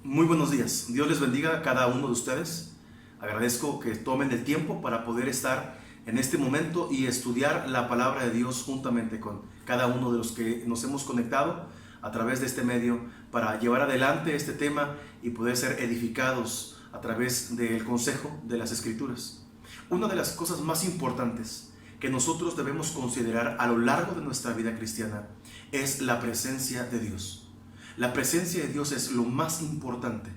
Muy buenos días, Dios les bendiga a cada uno de ustedes. Agradezco que tomen el tiempo para poder estar en este momento y estudiar la palabra de Dios juntamente con cada uno de los que nos hemos conectado a través de este medio para llevar adelante este tema y poder ser edificados a través del consejo de las Escrituras. Una de las cosas más importantes que nosotros debemos considerar a lo largo de nuestra vida cristiana es la presencia de Dios. La presencia de Dios es lo más importante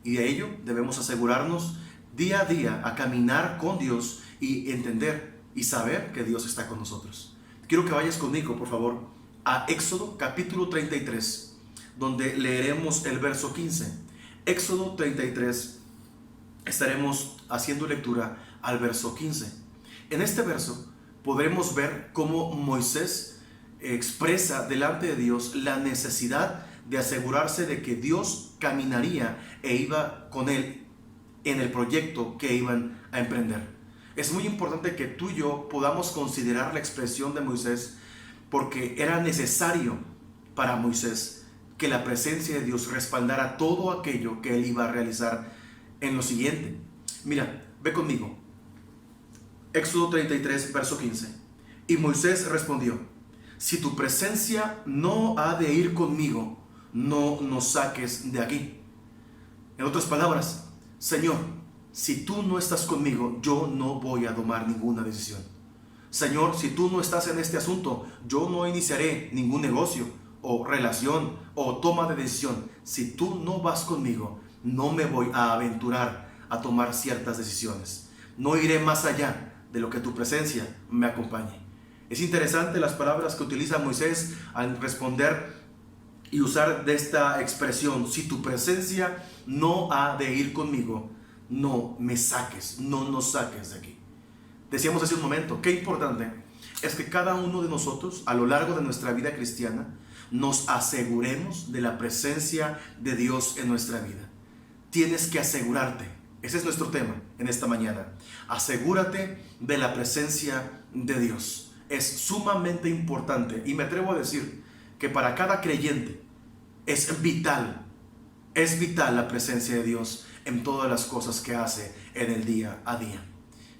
y de ello debemos asegurarnos día a día a caminar con Dios y entender y saber que Dios está con nosotros. Quiero que vayas conmigo, por favor, a Éxodo capítulo 33, donde leeremos el verso 15. Éxodo 33, estaremos haciendo lectura al verso 15. En este verso podremos ver cómo Moisés expresa delante de Dios la necesidad de asegurarse de que Dios caminaría e iba con él en el proyecto que iban a emprender. Es muy importante que tú y yo podamos considerar la expresión de Moisés, porque era necesario para Moisés que la presencia de Dios respaldara todo aquello que él iba a realizar en lo siguiente. Mira, ve conmigo. Éxodo 33, verso 15. Y Moisés respondió: si tu presencia no ha de ir conmigo, no nos saques de aquí. En otras palabras, Señor, si tú no estás conmigo, yo no voy a tomar ninguna decisión. Señor, si tú no estás en este asunto, yo no iniciaré ningún negocio o relación o toma de decisión. Si tú no vas conmigo, no me voy a aventurar a tomar ciertas decisiones. No iré más allá de lo que tu presencia me acompañe. Es interesante las palabras que utiliza Moisés al responder y usar de esta expresión: si tu presencia no ha de ir conmigo, no me saques, no nos saques de aquí. Decíamos hace un momento, qué importante es que cada uno de nosotros a lo largo de nuestra vida cristiana nos aseguremos de la presencia de Dios en nuestra vida. Tienes que asegurarte, ese es nuestro tema en esta mañana. Asegúrate de la presencia de Dios. Es sumamente importante y me atrevo a decir que para cada creyente es vital la presencia de Dios en todas las cosas que hace en el día a día.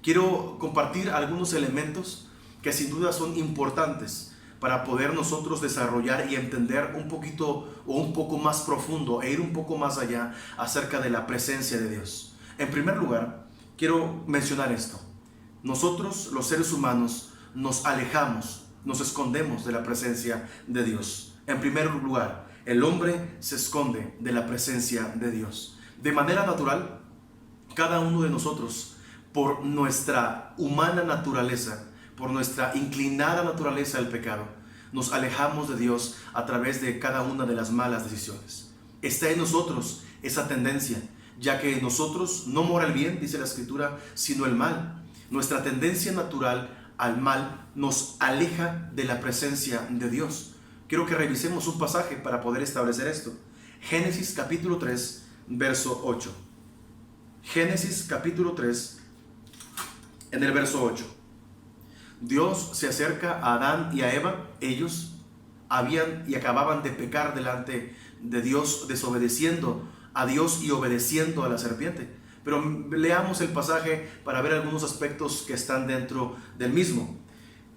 Quiero compartir algunos elementos que sin duda son importantes para poder nosotros desarrollar y entender un poquito o un poco más profundo e ir un poco más allá acerca de la presencia de Dios. En primer lugar, quiero mencionar esto. Nosotros, los seres humanos, nos alejamos, nos escondemos de la presencia de Dios. En primer lugar, el hombre se esconde de la presencia de Dios. De manera natural, cada uno de nosotros, por nuestra humana naturaleza, por nuestra inclinada naturaleza al pecado, nos alejamos de Dios a través de cada una de las malas decisiones. Está en nosotros esa tendencia, ya que nosotros no mora el bien, dice la Escritura, sino el mal. Nuestra tendencia natural al mal nos aleja de la presencia de Dios. Quiero que revisemos un pasaje para poder establecer esto. Génesis capítulo 3, verso 8. Génesis capítulo 3, en el verso 8. Dios se acerca a Adán y a Eva. Ellos habían y acababan de pecar delante de Dios, desobedeciendo a Dios y obedeciendo a la serpiente. Pero leamos el pasaje para ver algunos aspectos que están dentro del mismo.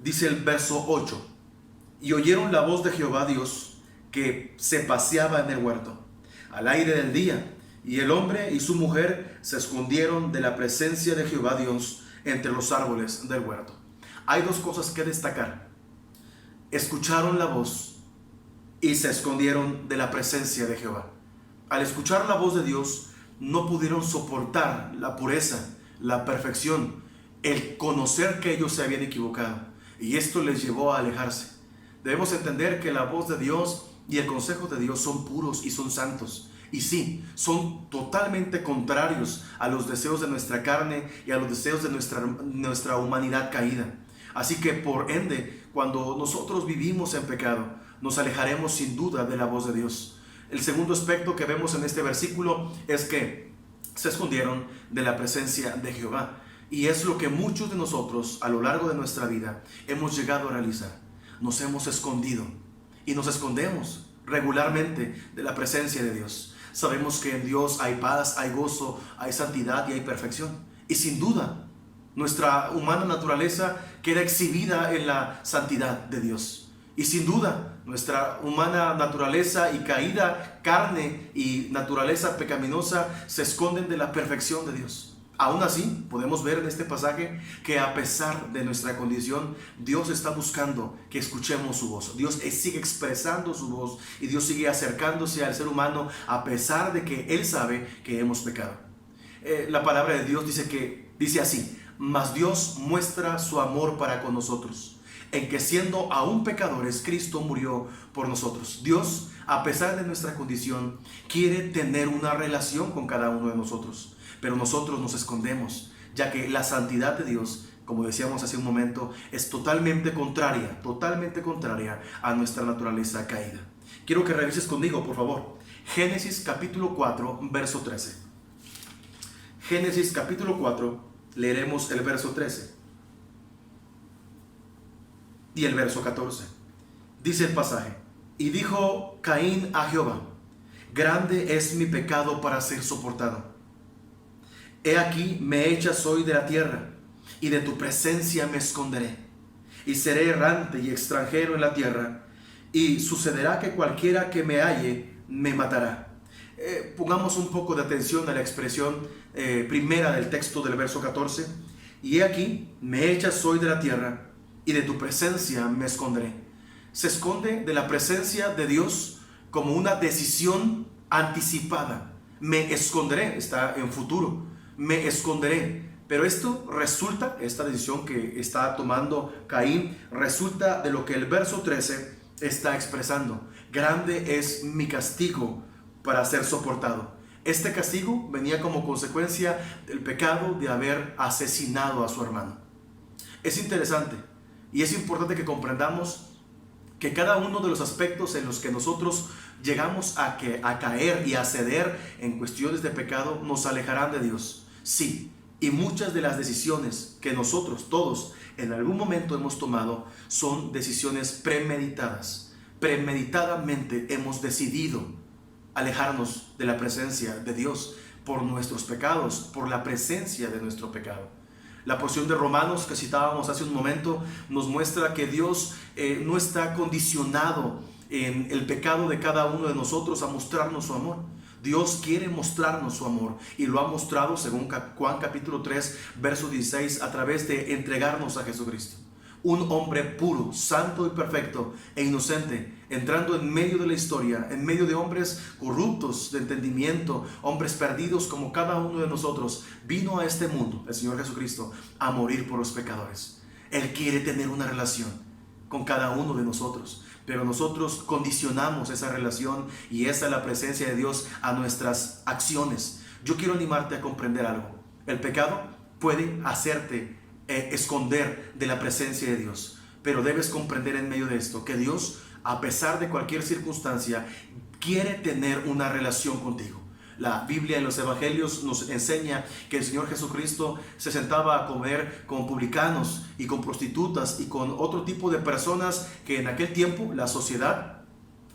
Dice el verso 8: y oyeron la voz de Jehová Dios que se paseaba en el huerto al aire del día, y el hombre y su mujer se escondieron de la presencia de Jehová Dios entre los árboles del huerto. Hay dos cosas que destacar. Escucharon la voz y se escondieron de la presencia de Jehová. Al escuchar la voz de Dios, no pudieron soportar la pureza, la perfección, el conocer que ellos se habían equivocado, y esto les llevó a alejarse. Debemos entender que la voz de Dios y el consejo de Dios son puros y son santos. Y sí, son totalmente contrarios a los deseos de nuestra carne y a los deseos de nuestra humanidad caída. Así que por ende, cuando nosotros vivimos en pecado, nos alejaremos sin duda de la voz de Dios. El segundo aspecto que vemos en este versículo es que se escondieron de la presencia de Jehová. Y es lo que muchos de nosotros a lo largo de nuestra vida hemos llegado a realizar. Nos hemos escondido y nos escondemos regularmente de la presencia de Dios. Sabemos que en Dios hay paz, hay gozo, hay santidad y hay perfección. Y sin duda, nuestra humana naturaleza queda exhibida en la santidad de Dios. Y sin duda, nuestra humana naturaleza y caída carne y naturaleza pecaminosa se esconden de la perfección de Dios. Aún así, podemos ver en este pasaje que a pesar de nuestra condición, Dios está buscando que escuchemos su voz. Dios sigue expresando su voz y Dios sigue acercándose al ser humano a pesar de que Él sabe que hemos pecado. La palabra de Dios dice así: mas Dios muestra su amor para con nosotros, en que siendo aún pecadores, Cristo murió por nosotros. Dios, a pesar de nuestra condición, quiere tener una relación con cada uno de nosotros. Pero nosotros nos escondemos, ya que la santidad de Dios, como decíamos hace un momento, es totalmente contraria a nuestra naturaleza caída. Quiero que revises conmigo, por favor, Génesis capítulo 4, verso 13. Génesis capítulo 4, leeremos el verso 13 y el verso 14. Dice el pasaje: y dijo Caín a Jehová: grande es mi pecado para ser soportado. He aquí me echas hoy de la tierra, y de tu presencia me esconderé, y seré errante y extranjero en la tierra, y sucederá que cualquiera que me halle me matará. Pongamos un poco de atención a la expresión primera del texto del verso 14. Y he aquí, me echas hoy de la tierra, y de tu presencia me esconderé. Se esconde de la presencia de Dios como una decisión anticipada. Me esconderé, está en futuro, me esconderé. Pero esto resulta, esta decisión que está tomando Caín, resulta de lo que el verso 13 está expresando. Grande es mi castigo para ser soportado. Este castigo venía como consecuencia del pecado de haber asesinado a su hermano. Es interesante y es importante que comprendamos que cada uno de los aspectos en los que nosotros llegamos a caer y a ceder en cuestiones de pecado nos alejarán de Dios. Sí, y muchas de las decisiones que nosotros todos en algún momento hemos tomado son decisiones premeditadas. Premeditadamente hemos decidido alejarnos de la presencia de Dios por nuestros pecados, por la presencia de nuestro pecado. La porción de Romanos que citábamos hace un momento nos muestra que Dios no está condicionado en el pecado de cada uno de nosotros a mostrarnos su amor. Dios quiere mostrarnos su amor y lo ha mostrado, según Juan capítulo 3, verso 16, a través de entregarnos a Jesucristo. Un hombre puro, santo y perfecto e inocente, entrando en medio de la historia, en medio de hombres corruptos de entendimiento, hombres perdidos como cada uno de nosotros, vino a este mundo, el Señor Jesucristo, a morir por los pecadores. Él quiere tener una relación con cada uno de nosotros, pero nosotros condicionamos esa relación y esa es la presencia de Dios a nuestras acciones. Yo quiero animarte a comprender algo. El pecado puede hacerte esconder de la presencia de Dios, pero debes comprender en medio de esto que Dios, a pesar de cualquier circunstancia, quiere tener una relación contigo. La Biblia en los Evangelios nos enseña que el Señor Jesucristo se sentaba a comer con publicanos y con prostitutas y con otro tipo de personas que en aquel tiempo la sociedad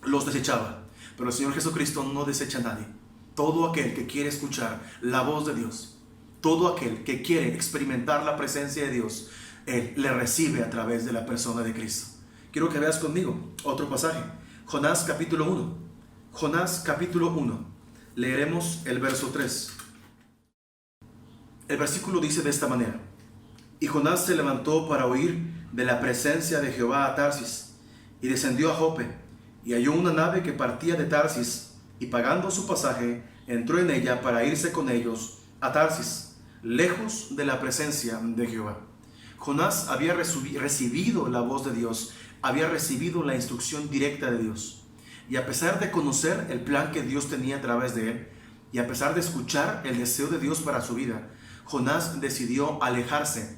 los desechaba. Pero el Señor Jesucristo no desecha a nadie. Todo aquel que quiere escuchar la voz de Dios, todo aquel que quiere experimentar la presencia de Dios, Él le recibe a través de la persona de Cristo. Quiero que veas conmigo otro pasaje. Jonás capítulo 1. Jonás capítulo 1. Leeremos el verso 3. El versículo dice de esta manera: Y Jonás se levantó para huir de la presencia de Jehová a Tarsis, y descendió a Jope, y halló una nave que partía de Tarsis, y pagando su pasaje, entró en ella para irse con ellos a Tarsis, lejos de la presencia de Jehová. Jonás había recibido la voz de Dios, había recibido la instrucción directa de Dios. Y a pesar de conocer el plan que Dios tenía a través de él, y a pesar de escuchar el deseo de Dios para su vida, Jonás decidió alejarse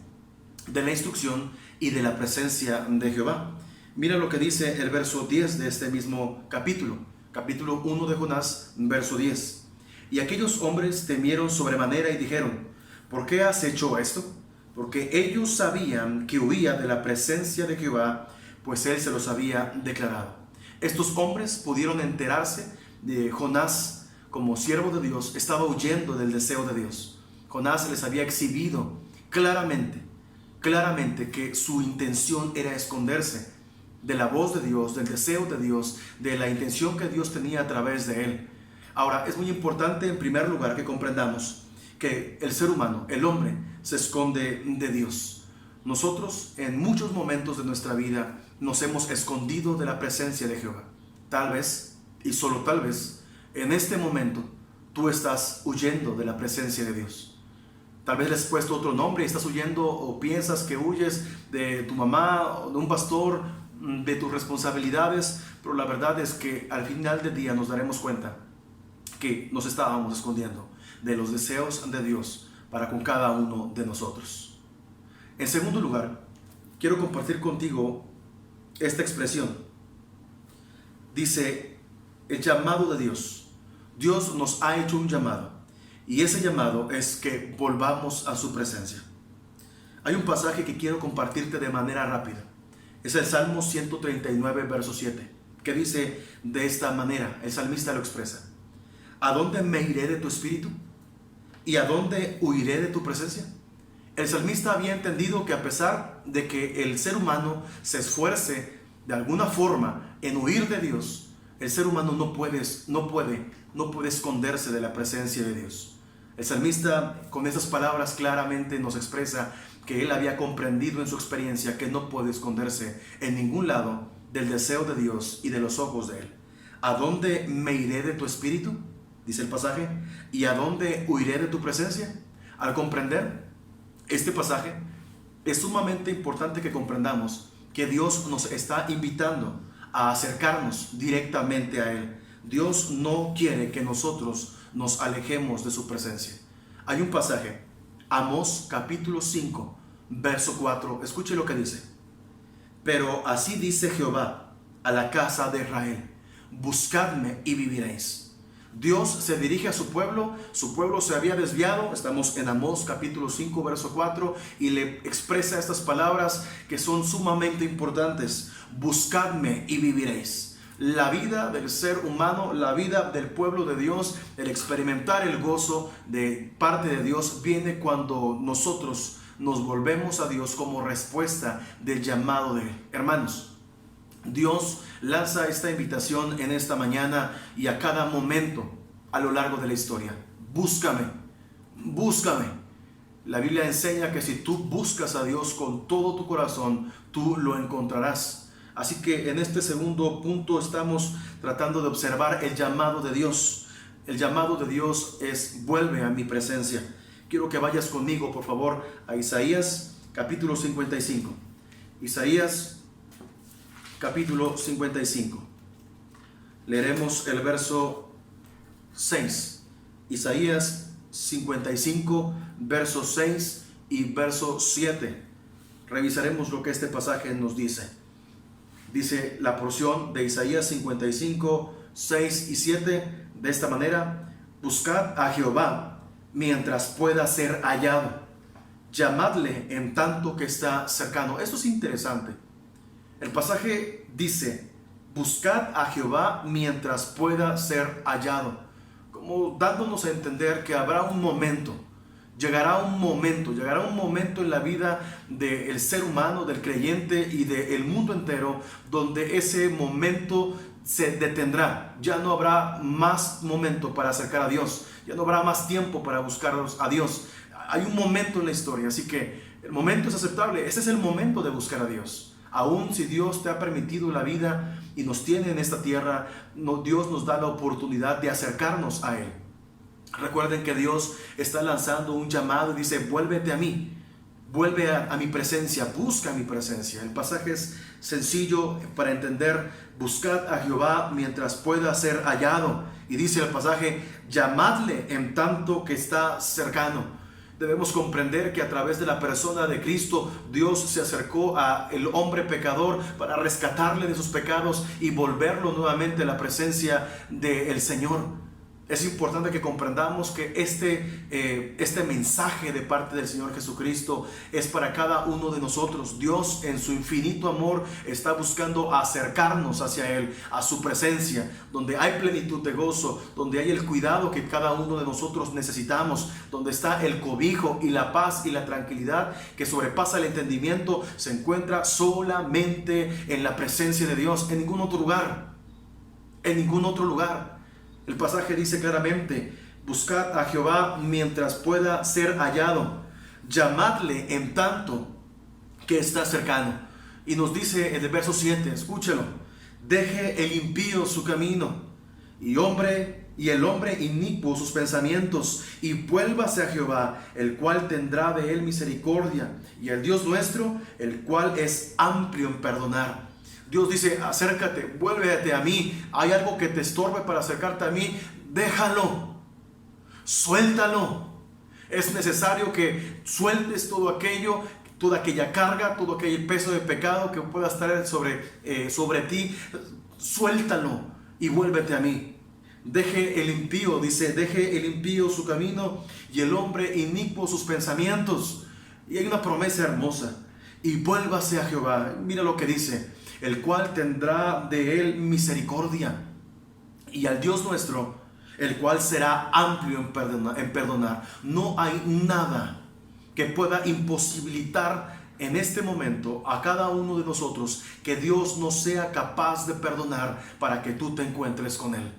de la instrucción y de la presencia de Jehová. Mira lo que dice el verso 10 de este mismo capítulo 1 de Jonás, verso 10. Y aquellos hombres temieron sobremanera y dijeron: ¿por qué has hecho esto? Porque ellos sabían que huía de la presencia de Jehová, pues él se los había declarado. Estos hombres pudieron enterarse de Jonás como siervo de Dios, estaba huyendo del deseo de Dios. Jonás les había exhibido claramente que su intención era esconderse de la voz de Dios, del deseo de Dios, de la intención que Dios tenía a través de él. Ahora, es muy importante en primer lugar que comprendamos que el ser humano, el hombre, se esconde de Dios. Nosotros en muchos momentos de nuestra vida nos hemos escondido de la presencia de Jehová. Tal vez, y solo tal vez, en este momento tú estás huyendo de la presencia de Dios. Tal vez le has puesto otro nombre y estás huyendo o piensas que huyes de tu mamá, de un pastor, de tus responsabilidades, pero la verdad es que al final del día nos daremos cuenta que nos estábamos escondiendo de los deseos de Dios para con cada uno de nosotros. En segundo lugar, quiero compartir contigo esta expresión. Dice, el llamado de Dios. Dios nos ha hecho un llamado, y ese llamado es que volvamos a su presencia. Hay un pasaje que quiero compartirte de manera rápida. Es el Salmo 139, verso 7, que dice de esta manera, el salmista lo expresa: ¿a dónde me iré de tu espíritu? ¿Y a dónde huiré de tu presencia? El salmista había entendido que a pesar de que el ser humano se esfuerce de alguna forma en huir de Dios, El ser humano no puede esconderse de la presencia de Dios. El salmista con esas palabras claramente nos expresa que él había comprendido en su experiencia que no puede esconderse en ningún lado del deseo de Dios y de los ojos de Él. ¿A dónde me iré de tu espíritu?, dice el pasaje, ¿y a dónde huiré de tu presencia? Al comprender este pasaje, es sumamente importante que comprendamos que Dios nos está invitando a acercarnos directamente a Él. Dios no quiere que nosotros nos alejemos de su presencia. Hay un pasaje, Amós capítulo 5, verso 4, escuche lo que dice. Pero así dice Jehová a la casa de Israel: buscadme y viviréis. Dios se dirige a su pueblo se había desviado, estamos en Amós capítulo 5, verso 4, y le expresa estas palabras que son sumamente importantes: buscadme y viviréis. La vida del ser humano, la vida del pueblo de Dios, el experimentar el gozo de parte de Dios viene cuando nosotros nos volvemos a Dios como respuesta del llamado de Él. Hermanos, Dios lanza esta invitación en esta mañana y a cada momento a lo largo de la historia. Búscame, búscame. La Biblia enseña que si tú buscas a Dios con todo tu corazón, tú lo encontrarás. Así que en este segundo punto estamos tratando de observar el llamado de Dios. El llamado de Dios es: vuelve a mi presencia. Quiero que vayas conmigo, por favor, a Isaías capítulo 55. Isaías capítulo 55. Leeremos el verso 6. Isaías 55, verso 6 y verso 7. Revisaremos lo que este pasaje nos dice. Dice la porción de Isaías 55, 6 y 7 de esta manera: buscad a Jehová mientras pueda ser hallado, llamadle en tanto que está cercano. Esto es interesante. El pasaje dice: buscad a Jehová mientras pueda ser hallado, como dándonos a entender que habrá un momento. Llegará un momento en la vida del ser humano, del creyente y del mundo entero, donde ese momento se detendrá. Ya no habrá más momento para acercar a Dios, ya no habrá más tiempo para buscar a Dios. Hay un momento en la historia, así que el momento es aceptable. Ese es el momento de buscar a Dios. Aún si Dios te ha permitido la vida y nos tiene en esta tierra, Dios nos da la oportunidad de acercarnos a Él. Recuerden que Dios está lanzando un llamado y dice: vuélvete a mí, vuelve a mi presencia, busca mi presencia. El pasaje es sencillo para entender: buscad a Jehová mientras pueda ser hallado. Y dice el pasaje: llamadle en tanto que está cercano. Debemos comprender que a través de la persona de Cristo, Dios se acercó al hombre pecador para rescatarle de sus pecados y volverlo nuevamente a la presencia del Señor. Es importante que comprendamos que este mensaje de parte del Señor Jesucristo es para cada uno de nosotros. Dios, en su infinito amor, está buscando acercarnos hacia Él, a su presencia, donde hay plenitud de gozo, donde hay el cuidado que cada uno de nosotros necesitamos, donde está el cobijo y la paz y la tranquilidad que sobrepasa el entendimiento. Se encuentra solamente en la presencia de Dios, en ningún otro lugar, en ningún otro lugar. El pasaje dice claramente: buscad a Jehová mientras pueda ser hallado, llamadle en tanto que está cercano. Y nos dice en el verso 7, escúchelo: deje el impío su camino y el hombre inicuo sus pensamientos, y vuélvase a Jehová, el cual tendrá de él misericordia, y al Dios nuestro, el cual es amplio en perdonar. Dios dice: acércate, vuélvete a mí. Hay algo que te estorbe para acercarte a mí, déjalo, suéltalo. Es necesario que sueltes todo aquello, toda aquella carga, todo aquel peso de pecado que pueda estar sobre ti. Suéltalo y vuélvete a mí. Deje el impío, dice, deje el impío su camino y el hombre inicuo sus pensamientos. Y hay una promesa hermosa: y vuélvase a Jehová. Mira lo que dice: el cual tendrá de él misericordia, y al Dios nuestro, el cual será amplio en perdonar. No hay nada que pueda imposibilitar en este momento a cada uno de nosotros que Dios nos sea capaz de perdonar para que tú te encuentres con Él.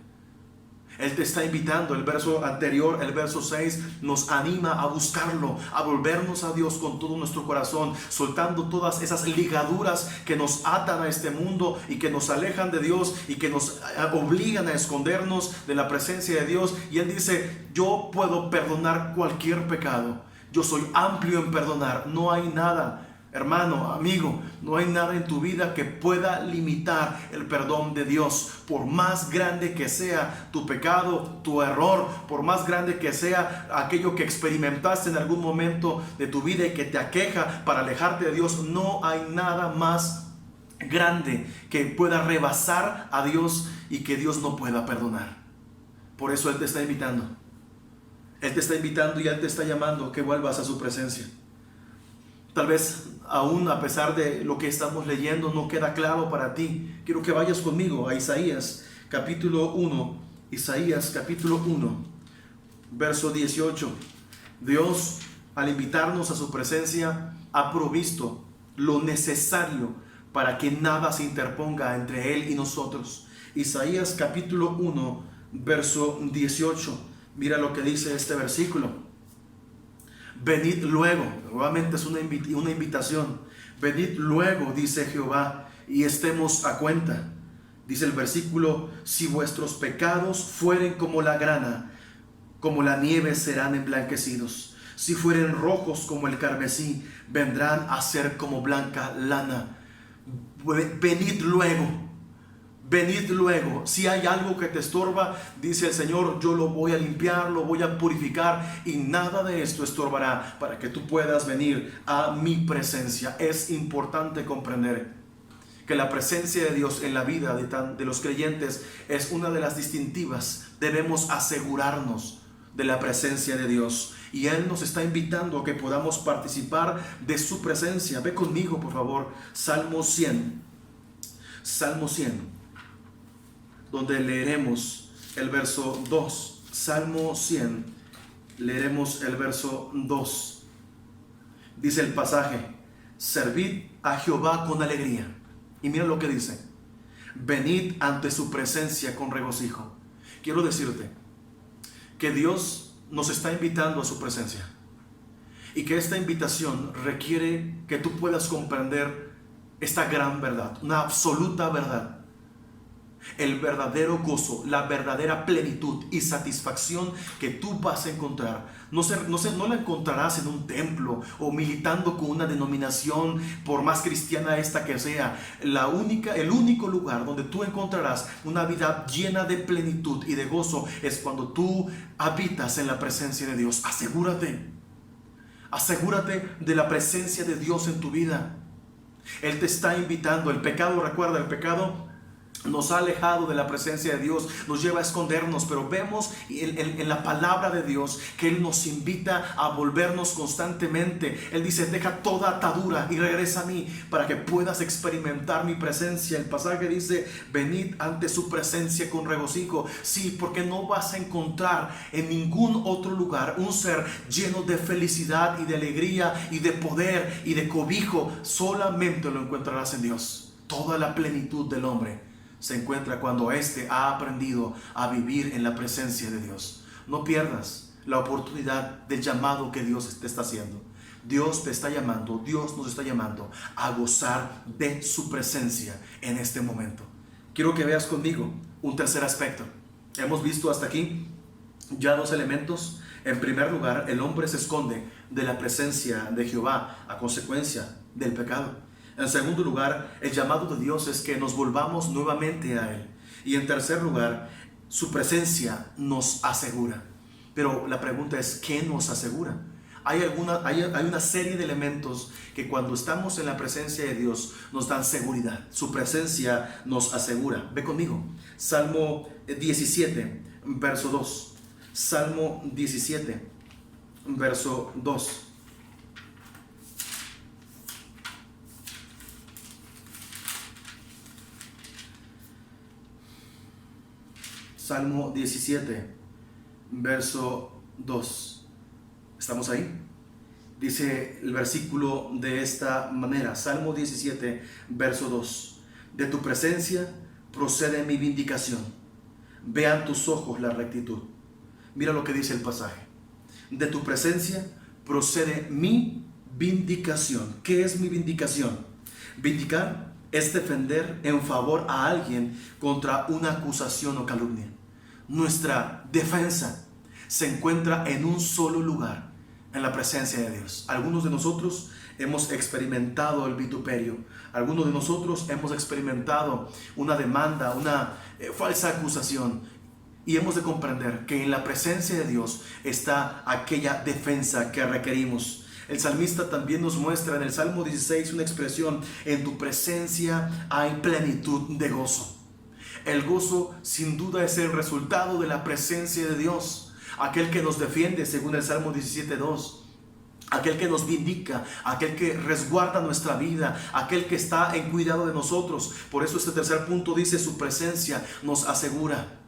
Él te está invitando. El verso anterior, el verso 6, nos anima a buscarlo, a volvernos a Dios con todo nuestro corazón, soltando todas esas ligaduras que nos atan a este mundo y que nos alejan de Dios y que nos obligan a escondernos de la presencia de Dios. Y Él dice: yo puedo perdonar cualquier pecado. Yo soy amplio en perdonar. No hay nada, hermano, amigo, no hay nada en tu vida que pueda limitar el perdón de Dios. Por más grande que sea tu pecado, tu error, por más grande que sea aquello que experimentaste en algún momento de tu vida y que te aqueja para alejarte de Dios, no hay nada más grande que pueda rebasar a Dios y que Dios no pueda perdonar. Por eso Él te está invitando. Él te está invitando y Él te está llamando que vuelvas a su presencia. Tal vez aún a pesar de lo que estamos leyendo no queda claro para ti. Quiero que vayas conmigo a Isaías capítulo 1. Isaías capítulo 1, verso 18. Dios, al invitarnos a su presencia, ha provisto lo necesario para que nada se interponga entre Él y nosotros. Isaías capítulo 1, verso 18. Mira lo que dice este versículo. Venid luego, nuevamente es una invitación. Venid luego, dice Jehová, y estemos a cuenta. Dice el versículo: si vuestros pecados fueren como la grana, como la nieve serán emblanquecidos. Si fueren rojos como el carmesí, vendrán a ser como blanca lana. Venid luego. Venid luego. Si hay algo que te estorba, dice el Señor, yo lo voy a limpiar, lo voy a purificar, y nada de esto estorbará para que tú puedas venir a mi presencia. Es importante comprender que la presencia de Dios en la vida de los creyentes es una de las distintivas. Debemos asegurarnos de la presencia de Dios, y Él nos está invitando a que podamos participar de su presencia. Ve conmigo, por favor, Salmo 100. Salmo 100. Donde leeremos el verso 2. Salmo 100, leeremos el verso 2. Dice el pasaje: servid a Jehová con alegría. Y mira lo que dice: venid ante su presencia con regocijo. Quiero decirte que Dios nos está invitando a su presencia, y que esta invitación requiere que tú puedas comprender esta gran verdad, una absoluta verdad. El verdadero gozo, la verdadera plenitud y satisfacción que tú vas a encontrar, no la encontrarás en un templo o militando con una denominación, por más cristiana esta que sea. El único lugar donde tú encontrarás una vida llena de plenitud y de gozo es cuando tú habitas en la presencia de Dios. Asegúrate de la presencia de Dios en tu vida. Él te está invitando. El pecado, recuerda, el pecado nos ha alejado de la presencia de Dios, nos lleva a escondernos, pero vemos en la palabra de Dios que Él nos invita a volvernos constantemente. Él dice: deja toda atadura y regresa a mí para que puedas experimentar mi presencia. El pasaje dice: venid ante su presencia con regocijo. Sí, porque no vas a encontrar en ningún otro lugar un ser lleno de felicidad y de alegría y de poder y de cobijo. Solamente lo encontrarás en Dios. Toda la plenitud del hombre se encuentra cuando éste ha aprendido a vivir en la presencia de Dios. No pierdas la oportunidad del llamado que Dios te está haciendo. Dios te está llamando, Dios nos está llamando a gozar de su presencia en este momento. Quiero que veas conmigo un tercer aspecto. Hemos visto hasta aquí ya dos elementos. En primer lugar, el hombre se esconde de la presencia de Jehová a consecuencia del pecado. En segundo lugar, el llamado de Dios es que nos volvamos nuevamente a Él. Y en tercer lugar, su presencia nos asegura. Pero la pregunta es: ¿qué nos asegura? Hay una serie de elementos que cuando estamos en la presencia de Dios nos dan seguridad. Su presencia nos asegura. Ve conmigo. Salmo 17, verso 2. Salmo 17, verso 2. Salmo 17, verso 2. ¿Estamos ahí? Dice el versículo de esta manera, Salmo 17, verso 2. De tu presencia procede mi vindicación. Vean tus ojos la rectitud. Mira lo que dice el pasaje. De tu presencia procede mi vindicación. ¿Qué es mi vindicación? Vindicar es defender en favor a alguien contra una acusación o calumnia. Nuestra defensa se encuentra en un solo lugar, en la presencia de Dios. Algunos de nosotros hemos experimentado el vituperio. Algunos de nosotros hemos experimentado una demanda, una falsa acusación. Y hemos de comprender que en la presencia de Dios está aquella defensa que requerimos. El salmista también nos muestra en el Salmo 16 una expresión: en tu presencia hay plenitud de gozo. El gozo sin duda es el resultado de la presencia de Dios. Aquel que nos defiende, según el Salmo 17:2. Aquel que nos vindica, aquel que resguarda nuestra vida, aquel que está en cuidado de nosotros. Por eso este tercer punto dice: su presencia nos asegura.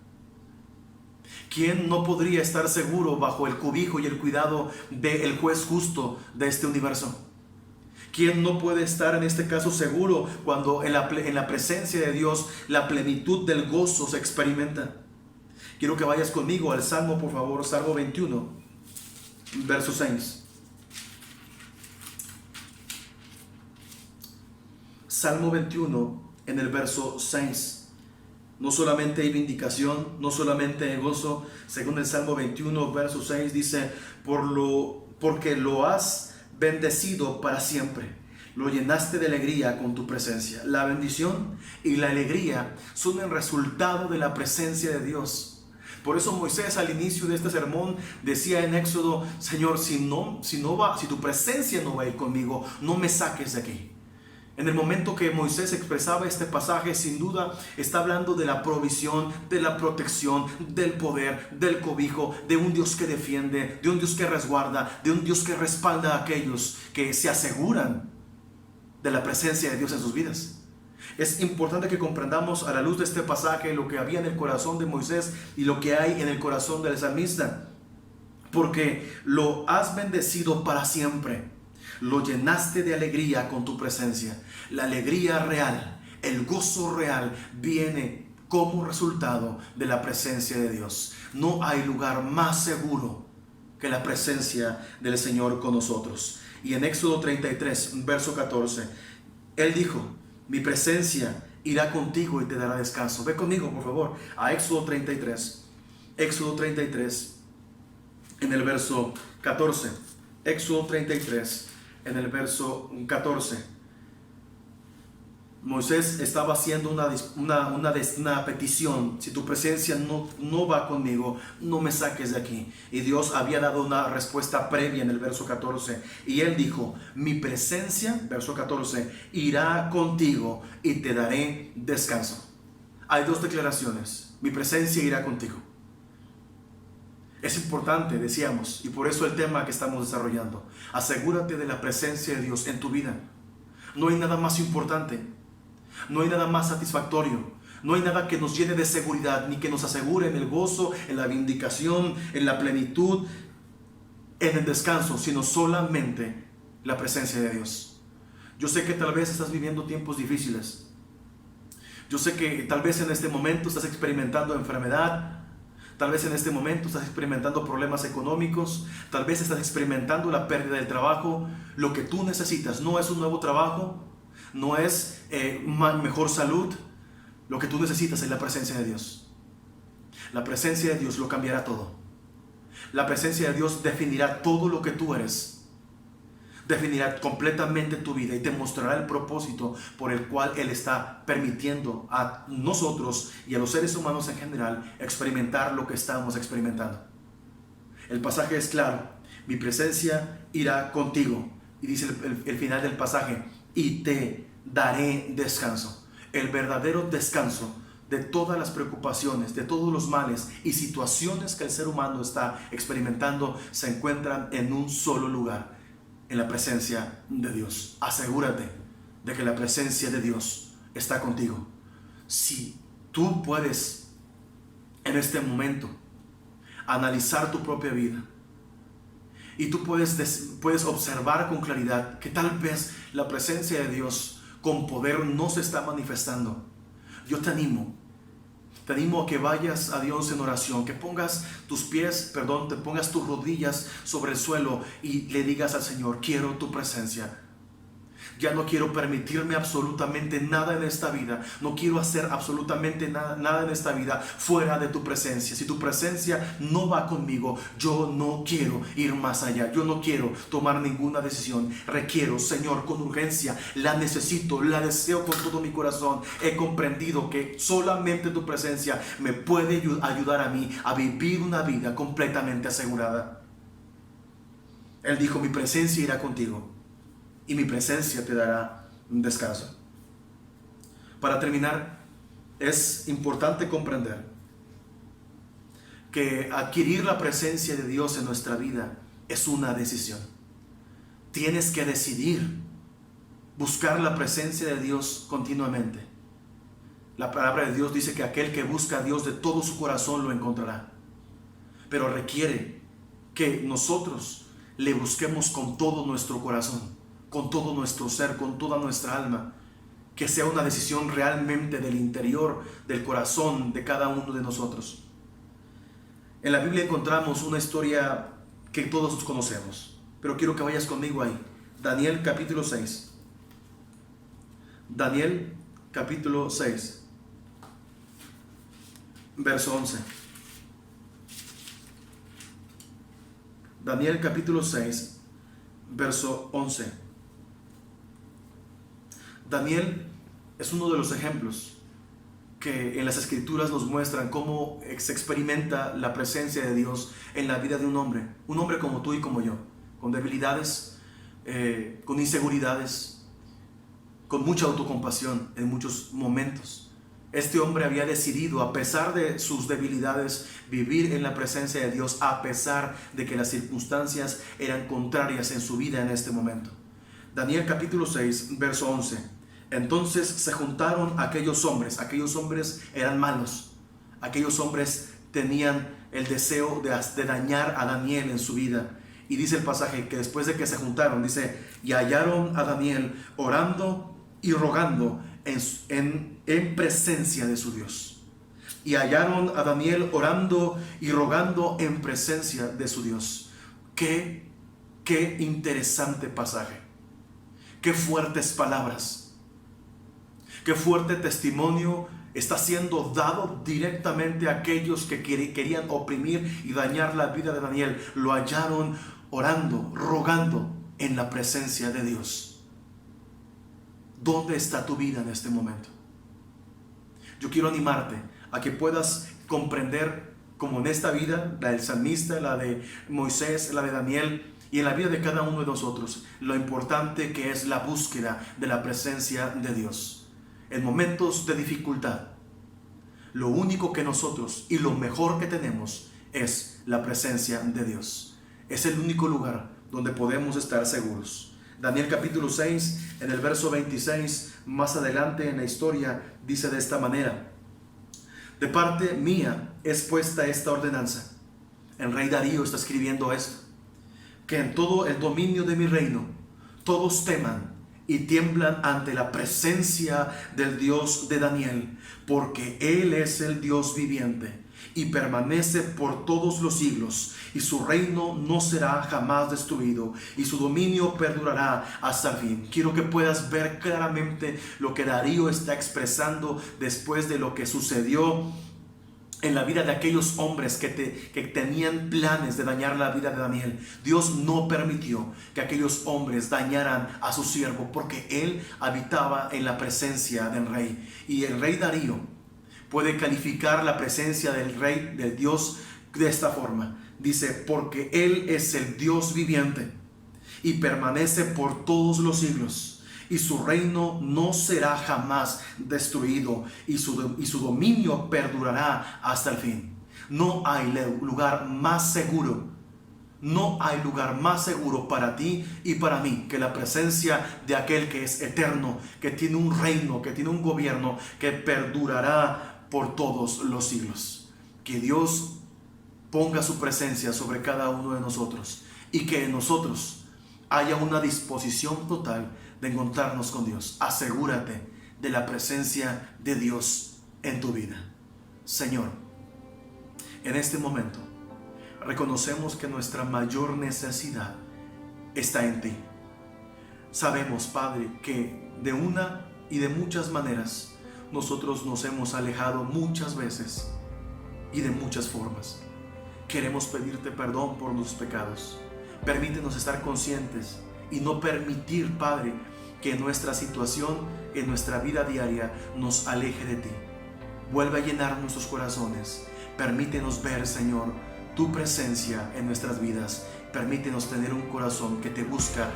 ¿Quién no podría estar seguro bajo el cobijo y el cuidado del juez justo de este universo? ¿Quién no puede estar en este caso seguro cuando en la presencia de Dios la plenitud del gozo se experimenta? Quiero que vayas conmigo al Salmo, por favor, Salmo 21, verso 6. Salmo 21, en el verso 6. No solamente hay vindicación, no solamente hay gozo. Según el Salmo 21, verso 6, dice: porque lo has bendecido para siempre, lo llenaste de alegría con tu presencia. La bendición y la alegría son el resultado de la presencia de Dios. Por eso Moisés, al inicio de este sermón, decía en Éxodo: Señor, si tu presencia no va a ir conmigo, no me saques de aquí. En el momento que Moisés expresaba este pasaje, sin duda está hablando de la provisión, de la protección, del poder, del cobijo, de un Dios que defiende, de un Dios que resguarda, de un Dios que respalda a aquellos que se aseguran de la presencia de Dios en sus vidas. Es importante que comprendamos a la luz de este pasaje lo que había en el corazón de Moisés y lo que hay en el corazón del salmista. Porque lo has bendecido para siempre. Lo llenaste de alegría con tu presencia. La alegría real, el gozo real viene como resultado de la presencia de Dios. No hay lugar más seguro que la presencia del Señor con nosotros. Y en Éxodo 33, verso 14, Él dijo: mi presencia irá contigo y te dará descanso. Ve conmigo, por favor, a Éxodo 33. Éxodo 33, en el verso 14. Éxodo 33. En el verso 14, Moisés estaba haciendo una petición: si tu presencia no va conmigo, no me saques de aquí. Y Dios había dado una respuesta previa en el verso 14. Y Él dijo: mi presencia, verso 14, irá contigo y te daré descanso. Hay dos declaraciones: mi presencia irá contigo. Es importante, decíamos, y por eso el tema que estamos desarrollando. Asegúrate de la presencia de Dios en tu vida. No hay nada más importante, no hay nada más satisfactorio, no hay nada que nos llene de seguridad, ni que nos asegure en el gozo, en la vindicación, en la plenitud, en el descanso, sino solamente la presencia de Dios. Yo sé que tal vez estás viviendo tiempos difíciles. Yo sé que tal vez en este momento estás experimentando enfermedad. Tal vez en este momento estás experimentando problemas económicos. Tal vez estás experimentando la pérdida del trabajo. Lo que tú necesitas no es un nuevo trabajo, no es mejor salud. Lo que tú necesitas es la presencia de Dios. La presencia de Dios lo cambiará todo. La presencia de Dios definirá todo lo que tú eres. Definirá completamente tu vida y te mostrará el propósito por el cual Él está permitiendo a nosotros y a los seres humanos en general experimentar lo que estamos experimentando. El pasaje es claro: mi presencia irá contigo. Y dice el final del pasaje: y te daré descanso. El verdadero descanso de todas las preocupaciones, de todos los males y situaciones que el ser humano está experimentando se encuentran en un solo lugar: en la presencia de Dios. Asegúrate de que la presencia de Dios está contigo. Si tú puedes en este momento analizar tu propia vida y tú puedes observar con claridad que tal vez la presencia de Dios con poder no se está manifestando, yo te animo a que vayas a Dios en oración, que pongas te pongas tus rodillas sobre el suelo y le digas al Señor: quiero tu presencia. Ya no quiero permitirme absolutamente nada en esta vida. No quiero hacer absolutamente nada en esta vida fuera de tu presencia. Si tu presencia no va conmigo, yo no quiero ir más allá. Yo no quiero tomar ninguna decisión. Requiero, Señor, con urgencia. La necesito, la deseo con todo mi corazón. He comprendido que solamente tu presencia me puede ayudar a mí a vivir una vida completamente asegurada. Él dijo: mi presencia irá contigo y mi presencia te dará un descanso. Para terminar, es importante comprender que adquirir la presencia de Dios en nuestra vida es una decisión. Tienes que decidir buscar la presencia de Dios continuamente. La palabra de Dios dice que aquel que busca a Dios de todo su corazón lo encontrará. Pero requiere que nosotros le busquemos con todo nuestro corazón, con todo nuestro ser, con toda nuestra alma. Que sea una decisión realmente del interior, del corazón de cada uno de nosotros. En la Biblia encontramos una historia que todos conocemos, pero quiero que vayas conmigo ahí. Daniel capítulo 6. Daniel capítulo 6, verso 11. Daniel capítulo 6, verso 11. Daniel es uno de los ejemplos que en las Escrituras nos muestran cómo se experimenta la presencia de Dios en la vida de un hombre como tú y como yo, con debilidades, con inseguridades, con mucha autocompasión en muchos momentos. Este hombre había decidido, a pesar de sus debilidades, vivir en la presencia de Dios, a pesar de que las circunstancias eran contrarias en su vida en este momento. Daniel capítulo 6, verso 11. Entonces se juntaron aquellos hombres eran malos, aquellos hombres tenían el deseo de dañar a Daniel en su vida. Y dice el pasaje que después de que se juntaron, dice: y hallaron a Daniel orando y rogando en presencia de su Dios. Y hallaron a Daniel orando y rogando en presencia de su Dios. Qué interesante pasaje. Qué fuertes palabras. Qué fuerte testimonio está siendo dado directamente a aquellos que querían oprimir y dañar la vida de Daniel. Lo hallaron orando, rogando en la presencia de Dios. ¿Dónde está tu vida en este momento? Yo quiero animarte a que puedas comprender, como en esta vida, la del salmista, la de Moisés, la de Daniel, y en la vida de cada uno de nosotros, lo importante que es la búsqueda de la presencia de Dios. En momentos de dificultad, lo único que nosotros y lo mejor que tenemos es la presencia de Dios. Es el único lugar donde podemos estar seguros. Daniel capítulo 6, en el verso 26, más adelante en la historia, dice de esta manera: de parte mía es puesta esta ordenanza. El rey Darío está escribiendo esto: que en todo el dominio de mi reino todos teman y tiemblan ante la presencia del Dios de Daniel, porque Él es el Dios viviente y permanece por todos los siglos, y su reino no será jamás destruido, y su dominio perdurará hasta el fin. Quiero que puedas ver claramente lo que Darío está expresando después de lo que sucedió en la vida de aquellos hombres que tenían planes de dañar la vida de Daniel. Dios no permitió que aquellos hombres dañaran a su siervo, porque él habitaba en la presencia del rey. Y el rey Darío puede calificar la presencia del rey, del Dios, de esta forma. Dice: porque Él es el Dios viviente y permanece por todos los siglos, y su reino no será jamás destruido, y su dominio perdurará hasta el fin. No hay lugar más seguro, no hay lugar más seguro para ti y para mí que la presencia de aquel que es eterno, que tiene un reino, que tiene un gobierno que perdurará por todos los siglos. Que Dios ponga su presencia sobre cada uno de nosotros y que en nosotros haya una disposición total de encontrarnos con Dios. Asegúrate de la presencia de Dios en tu vida. Señor, en este momento reconocemos que nuestra mayor necesidad está en ti. Sabemos, Padre, que de una y de muchas maneras nosotros nos hemos alejado muchas veces y de muchas formas. Queremos pedirte perdón por nuestros pecados. Permítenos estar conscientes y no permitir, Padre, que nuestra situación, en nuestra vida diaria, nos aleje de ti. Vuelve a llenar nuestros corazones. Permítenos ver, Señor, tu presencia en nuestras vidas. Permítenos tener un corazón que te busca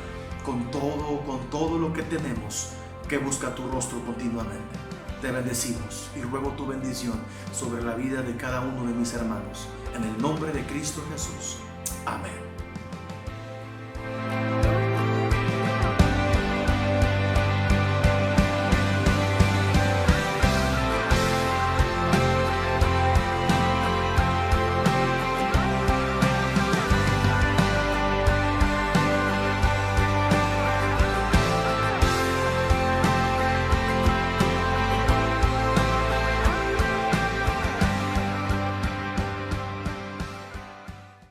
con todo lo que tenemos, que busca tu rostro continuamente. Te bendecimos y ruego tu bendición sobre la vida de cada uno de mis hermanos. En el nombre de Cristo Jesús. Amén.